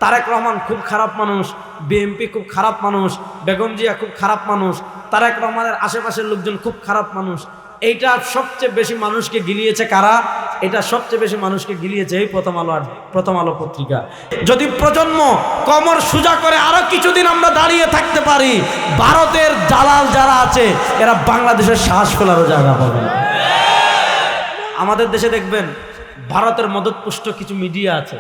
তারেক রহমান খুব খারাপ মানুষ, বিএনপি খুব খারাপ মানুষ, বেগম জিয়া খুব খারাপ মানুষ, তারেক রহমানের আশেপাশের লোকজন খুব খারাপ মানুষ। এইটা সবচেয়ে বেশি মানুষকে গিলিয়েছে কারা? এটা সবচেয়ে বেশি মানুষকে গিলিয়েছে এই প্রথম আলো পত্রিকা। যদি প্রজন্ম কমর সোজা করে আরো কিছুদিন আমরা দাঁড়িয়ে থাকতে পারি, ভারতের দালাল যারা আছে এরা বাংলাদেশের শ্বাস ফেলারও জায়গা পাবে না। আমাদের দেশে দেখবেন ভারতের মদতপুষ্ট কিছু মিডিয়া আছে,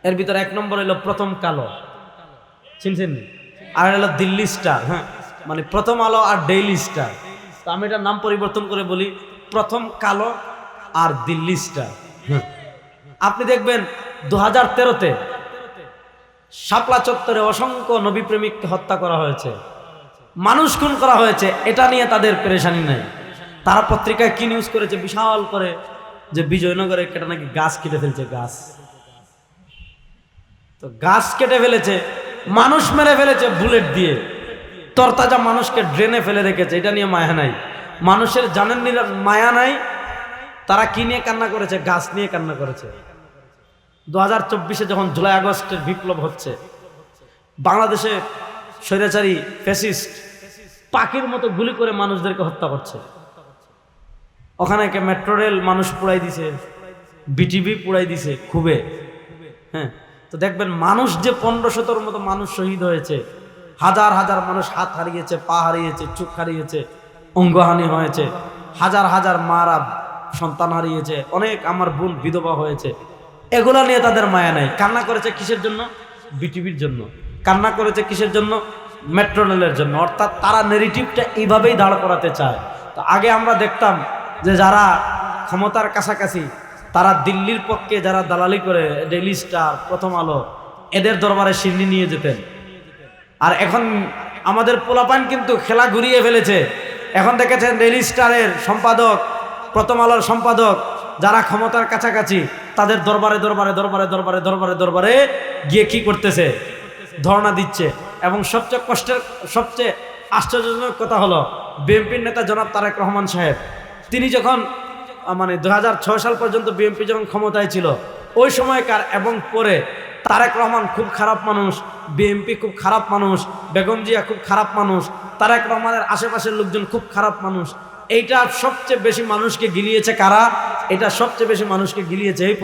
এর ভিতরে এক নম্বর হলো প্রথম কালো, চিনছেন? আর হলো দিল্লি স্টার, হ্যাঁ, মানে প্রথম আলো আর ডেইলি স্টার। তো আমি এটার নাম পরিবর্তন করে বলি প্রথম কালো আর দিল্লি স্টার। আপনি দেখবেন 2013-তে শাপলা চত্বরে অসংখ্য নবী প্রেমিককে হত্যা করা হয়েছে, মানুষ খুন করা হয়েছে, এটা নিয়ে তাদের পেরেশানি নেই। তারা পত্রিকায় কি নিউজ করেছে বিশাল করে, যে বিজয়নগরে কেটে নাকি গাছ কেটে ফেলছে, গাছ তো গাছ কেটে ফেলেছে, মানুষ মেরে ফেলেছে বুলেট দিয়ে, তরতাজা মানুষকে ড্রেনে ফেলে রেখেছে, এটা নিয়ে মায়া নাই। মানুষের জানের মায়া নাই। তারা কি নিয়ে কান্না করেছে? গাছ নিয়ে কান্না করেছে। 2024-এ যখন জুলাই আগস্টের বিপ্লব হচ্ছে, বাংলাদেশে স্বৈরাচারী ফ্যাসিস্ট পাখির মতো গুলি করে মানুষদেরকে হত্যা করছে। ওখানে মেট্রো রেল মানুষ পুড়াই দিছে, বিটিভি পুড়াই দিছে খুবই, হ্যাঁ। তো দেখবেন মানুষ যে 1500-র মতো মানুষ শহীদ হয়েছে, হাজার হাজার মানুষ হাত হারিয়েছে, পা হারিয়েছে, চোখ হারিয়েছে, অঙ্গহানি হয়েছে, হাজার হাজার মারা সন্তান হারিয়েছে, অনেক আমার বোন বিধবা হয়েছে। এগুলা নিয়ে তাদের মায়া নাই। কান্না করেছে কিসের জন্য? বিটিভির জন্য। কান্না করেছে কিসের জন্য? মেট্রো রেলের জন্য। অর্থাৎ তারা নেগেটিভটা এইভাবেই দাঁড় করাতে চায়। তো আগে আমরা দেখতাম যে যারা ক্ষমতার কাছাকাছি, তারা দিল্লির পক্ষে যারা দালালি করে, ডেইলি স্টার, প্রথম আলো, এদের দরবারে শিরনি নিয়ে যেতেন। আর এখন আমাদের পোলাপান কিন্তু খেলা ঘুরিয়ে ফেলেছে। এখন দেখেছেন ডেইলি স্টারের সম্পাদক, প্রথম আলোর সম্পাদক, যারা ক্ষমতার কাছাকাছি, তাদের দরবারে দরবারে দরবারে দরবারে দরবারে দরবারে গিয়ে কি করতেছে? ধর্ণা দিচ্ছে। এবং সবচেয়ে আশ্চর্যজনক কথা হলো, বিএনপির নেতা জনাব তারেক রহমান সাহেব, তিনি যখন 2006 সাল পর্যন্ত বিএনপি যখন ক্ষমতায় ছিল, ওই সময়কার এবং পরে তারেক রহমান খুব খারাপ মানুষ, বিএনপি খুব খারাপ মানুষ, বেগম জিয়া খুব খারাপ মানুষ, তারেক রহমানের আশেপাশের লোকজন খুব খারাপ মানুষ। এইটা সবচেয়ে বেশি মানুষকে গিলিয়েছে কারা? এটা সবচেয়ে বেশি মানুষকে গিলিয়েছে এই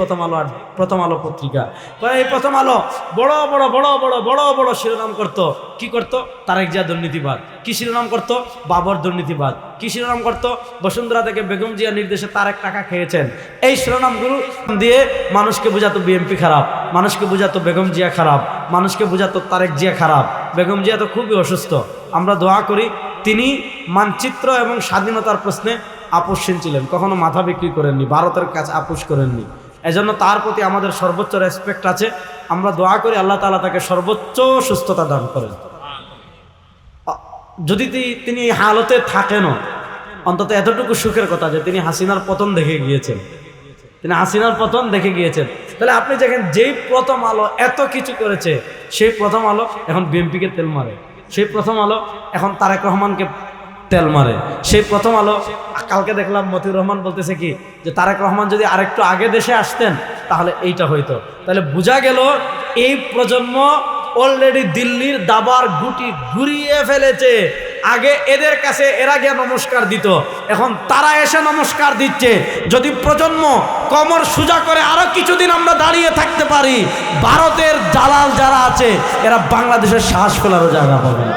প্রথম আলো পত্রিকা। তো এই প্রথম আলো বড় বড় বড় বড় বড় বড় শিরোনাম করতো। কি করতো? তারেক জিয়া দুর্নীতিবাদ। কি শিরোনাম করতো? বাবর দুর্নীতিবাদ। কি শিরোনাম করতো? বসুন্ধরা থেকে বেগম জিয়া নির্দেশে তারেক টাকা খেয়েছেন। এই শিরোনামগুলো দিয়ে মানুষকে বোঝাতো বিএনপি খারাপ, মানুষকে বোঝাতো বেগম জিয়া খারাপ, মানুষকে বোঝাতো তারেক জিয়া খারাপ। বেগম জিয়া তো খুবই অসুস্থ। আমরা দোয়া করি তিনি মানচিত্র এবং স্বাধীনতার প্রশ্নে আপোষহীন ছিলেন, কখনো মাথা বিক্রি করেননি, ভারতের কাছে আপোষ করেননি। এজন্য তার প্রতি আমাদের সর্বোচ্চ রেসপেক্ট আছে। আমরা দোয়া করি আল্লাহ তাআলা তাকে সর্বোচ্চ সুস্থতা দান করেন। যদি তিনি হালতে থাকেনও, অন্তত এতটুকু সুখের কথা যে তিনি হাসিনার পতন দেখে গিয়েছেন, তাহলে আপনি দেখেন যেই প্রথম আলো এত কিছু করেছে, সেই প্রথম আলো এখন বিএনপিকে তেল মারে, সেই প্রথম আলো এখন তারেক রহমানকে তেল মারে, সেই প্রথম আলো কালকে দেখলাম মতিউর রহমান বলতেছে কি, যে তারেক রহমান যদি আরেকটু আগে দেশে আসতেন তাহলে এইটা হইতো। তাহলে বোঝা গেল এই প্রজন্ম অলরেডি দিল্লির দাবার গুটি ঘুরিয়ে ফেলেছে। আগে এদের কাছে এরা গিয়ে নমস্কার দিত, এখন তারা এসে নমস্কার দিচ্ছে। যদি প্রজন্ম কমর সোজা করে আরো কিছুদিন আমরা দাঁড়িয়ে থাকতে পারি, ভারতের দালাল যারা আছে এরা বাংলাদেশের শ্বাস ফেলারও জায়গা পাবে না।